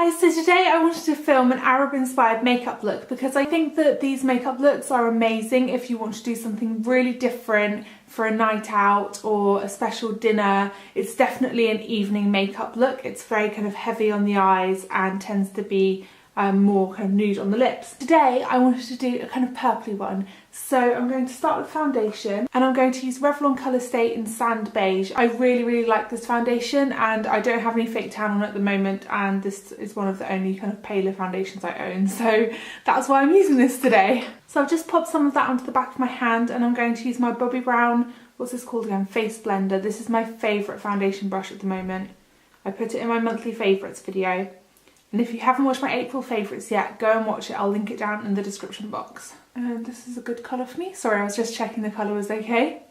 guys, so today I wanted to film an Arab inspired makeup look because I think that these makeup looks are amazing if you want to do something really different for a night out or a special dinner. It's definitely an evening makeup look. It's very kind of heavy on the eyes and tends to be more kind of nude on the lips. Today I wanted to do a kind of purpley one, so I'm going to start with foundation and I'm going to use Revlon Colourstay in Sand Beige. I really like this foundation and I don't have any fake tan on at the moment, and this is one of the only kind of paler foundations I own, so that's why I'm using this today. So I've just popped some of that onto the back of my hand and I'm going to use my Bobbi Brown, what's this called again, Face Blender. This is my favourite foundation brush at the moment. I put it in my monthly favourites video. And if you haven't watched my April favourites yet, go and watch it. I'll link it down in the description box. And this is a good colour for me. Sorry, I was just checking the colour was okay.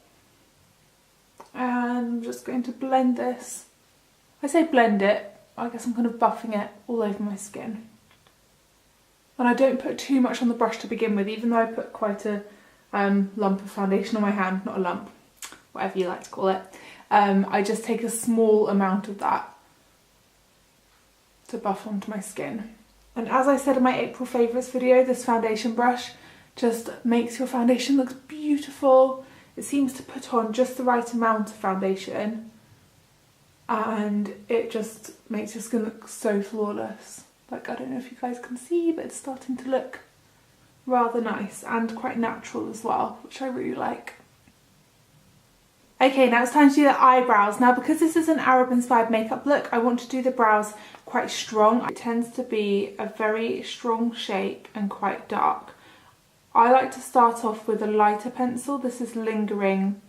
And I'm just going to blend this. I say blend it, I guess I'm kind of buffing it all over my skin. And I don't put too much on the brush to begin with, even though I put quite a lump of foundation on my hand. Not a lump, whatever you like to call it. I just take a small amount of that to buff onto my skin. And as I said in my April favourites video, this foundation brush just makes your foundation look beautiful. It seems to put on just the right amount of foundation and it just makes your skin look so flawless. Like, I don't know if you guys can see, but it's starting to look rather nice and quite natural as well, which I really like. Okay, now it's time to do the eyebrows. Now, because this is an Arab inspired makeup look, I want to do the brows quite strong. It tends to be a very strong shape and quite dark. I like to start off with a lighter pencil. This is Lingering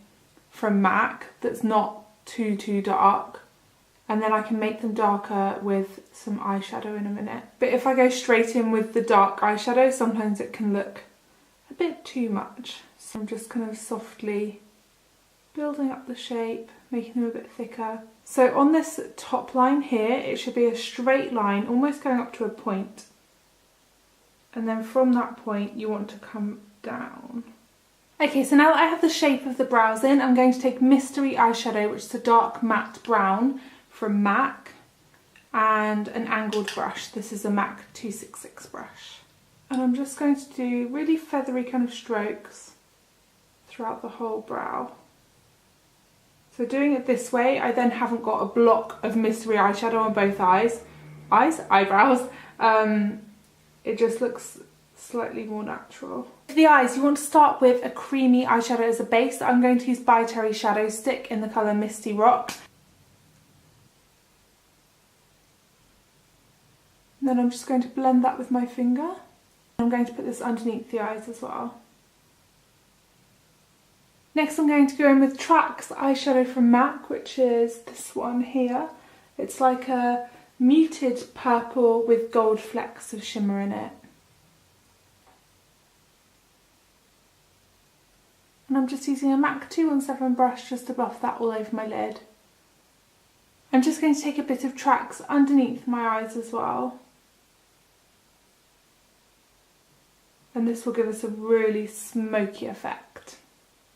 from MAC, that's not too dark. And then I can make them darker with some eyeshadow in a minute. But if I go straight in with the dark eyeshadow, sometimes it can look a bit too much. So I'm just kind of softly building up the shape, making them a bit thicker. So on this top line here, it should be a straight line, almost going up to a point. And then from that point, you want to come down. Okay, so now that I have the shape of the brows in, I'm going to take Mystery eyeshadow, which is a dark matte brown from MAC, and an angled brush. This is a MAC 266 brush. And I'm just going to do really feathery kind of strokes throughout the whole brow. So doing it this way, I then haven't got a block of Mystery eyeshadow on both eyebrows. It just looks slightly more natural. For the eyes, you want to start with a creamy eyeshadow as a base. I'm going to use By Terry Shadow Stick in the colour Misty Rock. And then I'm just going to blend that with my finger. I'm going to put this underneath the eyes as well. Next I'm going to go in with Trax eyeshadow from MAC, which is this one here. It's like a muted purple with gold flecks of shimmer in it. And I'm just using a MAC 217 brush just to buff that all over my lid. I'm just going to take a bit of Trax underneath my eyes as well. And this will give us a really smoky effect.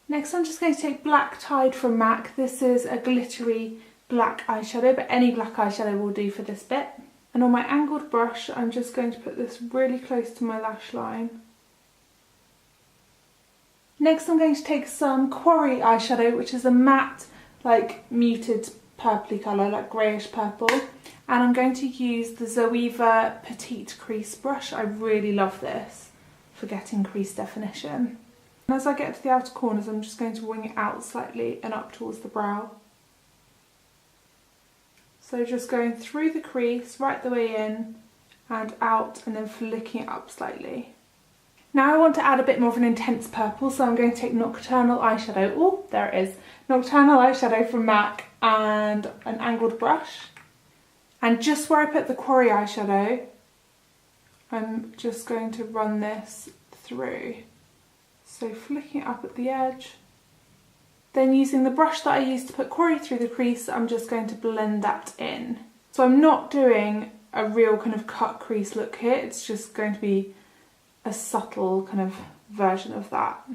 Next I'm just going to take Black Tide from MAC. This is a glittery black eyeshadow, but any black eyeshadow will do for this bit. And on my angled brush I'm just going to put this really close to my lash line. Next I'm going to take some Quarry eyeshadow, which is a matte, like muted purpley colour, like greyish purple. And I'm going to use the Zoeva Petite Crease brush. I really love this for getting crease definition. And as I get to the outer corners, I'm just going to wing it out slightly and up towards the brow. So just going through the crease, right the way in and out, and then flicking it up slightly. Now I want to add a bit more of an intense purple, so I'm going to take Nocturnal eyeshadow. Oh, there it is. Nocturnal eyeshadow from MAC and an angled brush. And just where I put the Quarry eyeshadow, I'm just going to run this through. So flicking it up at the edge. Then using the brush that I used to put Quarry through the crease, I'm just going to blend that in. So I'm not doing a real kind of cut crease look here, it's just going to be a subtle kind of version of that.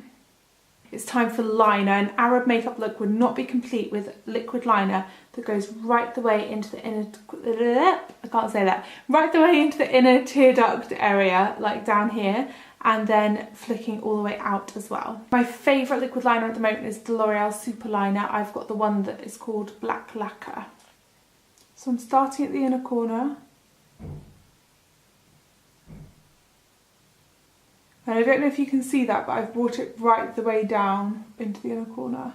it's time for liner. An Arab makeup look would not be complete with liquid liner that goes right the way into the inner, I can't say that, right the way into the inner tear duct area, like down here, and then flicking all the way out as well. My favourite liquid liner at the moment is the L'Oreal Super Liner. I've got the one that is called Black Lacquer. So I'm starting at the inner corner. And I don't know if you can see that, but I've brought it right the way down into the inner corner.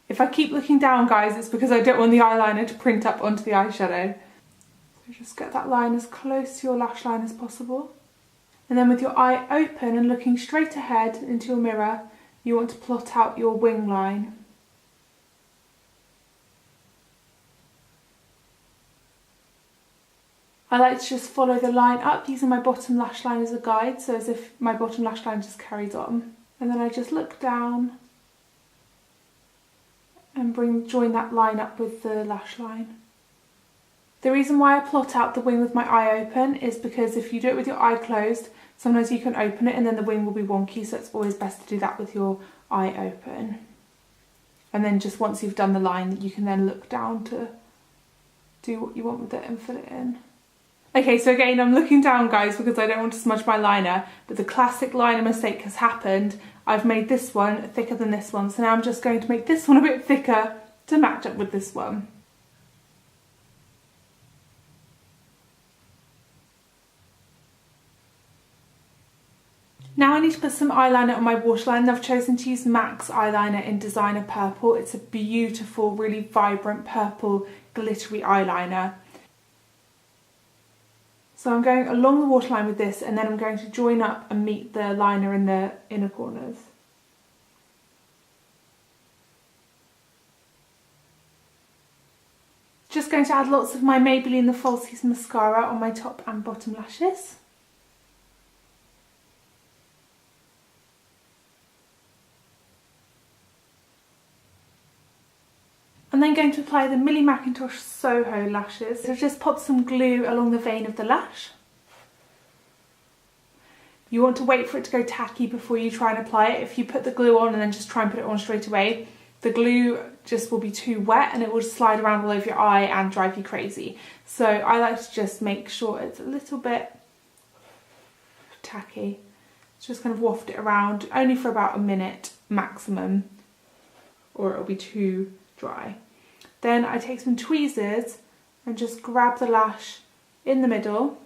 If I keep looking down, guys, it's because I don't want the eyeliner to print up onto the eyeshadow. So just get that line as close to your lash line as possible. And then with your eye open and looking straight ahead into your mirror, you want to plot out your wing line. I like to just follow the line up using my bottom lash line as a guide, so as if my bottom lash line just carries on. And then I just look down and join that line up with the lash line. The reason why I plot out the wing with my eye open is because if you do it with your eye closed, sometimes you can open it and then the wing will be wonky, so it's always best to do that with your eye open. And then just once you've done the line, you can then look down to do what you want with it and fill it in. Okay, so again, I'm looking down, guys, because I don't want to smudge my liner, but the classic liner mistake has happened. I've made this one thicker than this one, so now I'm just going to make this one a bit thicker to match up with this one. Now I need to put some eyeliner on my waterline. I've chosen to use MAC's eyeliner in Designer Purple. It's a beautiful, really vibrant purple glittery eyeliner. So I'm going along the waterline with this, and then I'm going to join up and meet the liner in the inner corners. Just going to add lots of my Maybelline The Falsies mascara on my top and bottom lashes. I'm then going to apply the Millie Mackintosh Soho lashes. So just pop some glue along the vein of the lash. You want to wait for it to go tacky before you try and apply it. If you put the glue on and then just try and put it on straight away, the glue just will be too wet and it will slide around all over your eye and drive you crazy. So I like to just make sure it's a little bit tacky. Just kind of waft it around, only for about a minute maximum, or it'll be too dry. Then I take some tweezers and just grab the lash in the middle,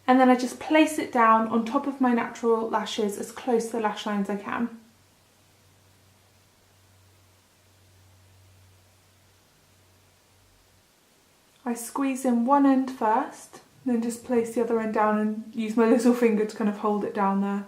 and then I just place it down on top of my natural lashes as close to the lash line as I can. I squeeze in one end first, then just place the other end down and use my little finger to kind of hold it down there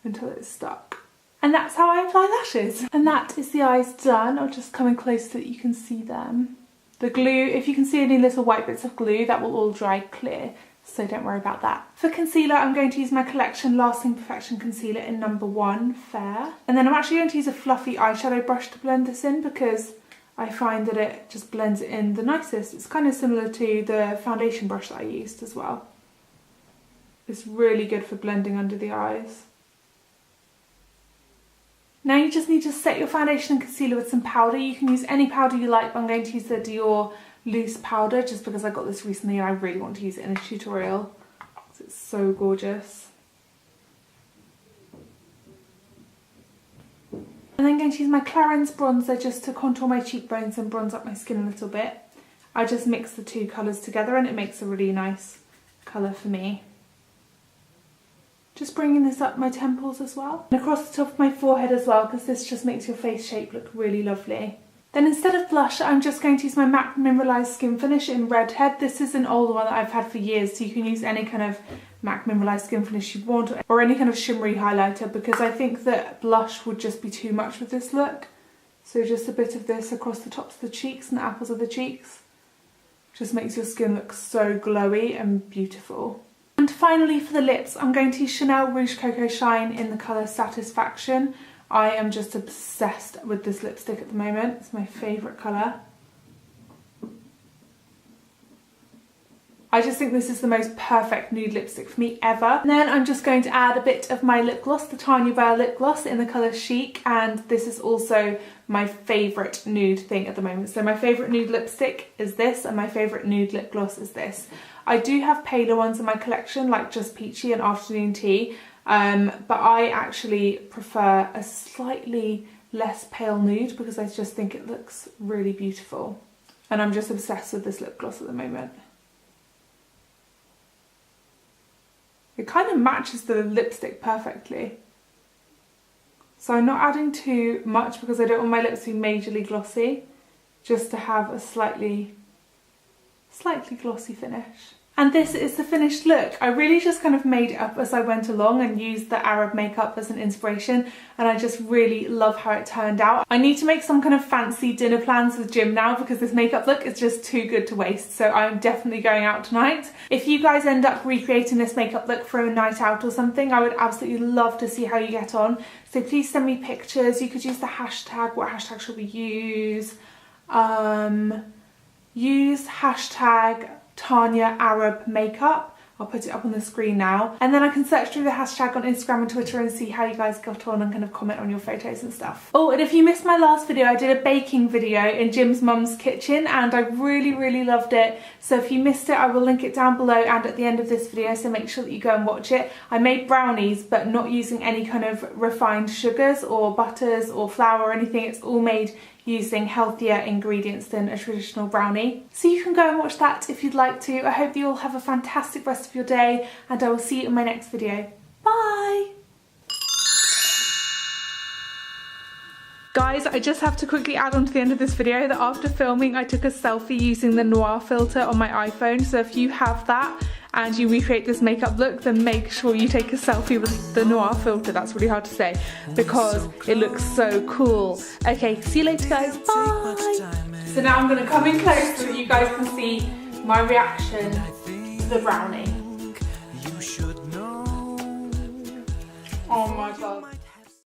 until it's stuck. And that's how I apply lashes. And that is the eyes done. I'll just come in close so that you can see them. The glue, if you can see any little white bits of glue, that will all dry clear, so don't worry about that. For concealer, I'm going to use my Collection Lasting Perfection Concealer in number 1, Fair. And then I'm actually going to use a fluffy eyeshadow brush to blend this in because I find that it just blends it in the nicest. It's kind of similar to the foundation brush that I used as well. It's really good for blending under the eyes. Now you just need to set your foundation and concealer with some powder. You can use any powder you like, but I'm going to use the Dior loose powder just because I got this recently and I really want to use it in a tutorial because it's so gorgeous. And then I'm going to use my Clarins bronzer just to contour my cheekbones and bronze up my skin a little bit. I just mix the two colours together and it makes a really nice colour for me. Just bringing this up my temples as well. And across the top of my forehead as well, because this just makes your face shape look really lovely. Then instead of blush, I'm just going to use my MAC Mineralized Skin Finish in Redhead. This is an older one that I've had for years, so you can use any kind of MAC Mineralized Skin Finish you want, or any kind of shimmery highlighter, because I think that blush would just be too much with this look. So just a bit of this across the tops of the cheeks and the apples of the cheeks. Just makes your skin look so glowy and beautiful. And finally for the lips, I'm going to use Chanel Rouge Coco Shine in the colour Satisfaction. I am just obsessed with this lipstick at the moment. It's my favourite colour. I just think this is the most perfect nude lipstick for me ever. And then I'm just going to add a bit of my lip gloss, the Tanya Burr lip gloss in the colour Chic, and this is also my favourite nude thing at the moment. So my favourite nude lipstick is this, and my favourite nude lip gloss is this. I do have paler ones in my collection, like Just Peachy and Afternoon Tea, but I actually prefer a slightly less pale nude because I just think it looks really beautiful. And I'm just obsessed with this lip gloss at the moment. It kind of matches the lipstick perfectly. So I'm not adding too much because I don't want my lips to be majorly glossy, just to have a slightly glossy finish. And this is the finished look. I really just kind of made it up as I went along and used the Arab makeup as an inspiration, and I just really love how it turned out. I need to make some kind of fancy dinner plans with Jim now because this makeup look is just too good to waste, so I'm definitely going out tonight. If you guys end up recreating this makeup look for a night out or something, I would absolutely love to see how you get on. So please send me pictures. You could use the hashtag. What hashtag should we use? Use hashtag Tanya Arab makeup. I'll put it up on the screen now, and then I can search through the hashtag on Instagram and Twitter and see how you guys got on and kind of comment on your photos and stuff. Oh, and if you missed my last video, I did a baking video in Jim's mum's kitchen and I really loved it. So if you missed it, I will link it down below and at the end of this video, so make sure that you go and watch it. I made brownies, but not using any kind of refined sugars or butters or flour or anything. It's all made using healthier ingredients than a traditional brownie. So you can go and watch that if you'd like to. I hope you all have a fantastic rest of your day, and I will see you in my next video. Bye! Guys, I just have to quickly add on to the end of this video that after filming I took a selfie using the Noir filter on my iPhone, so if you have that and you recreate this makeup look, then make sure you take a selfie with the Noir filter. That's really hard to say because it looks so cool. Okay, see you later guys, bye! So now I'm going to come in close so that you guys can see my reaction to the brownie.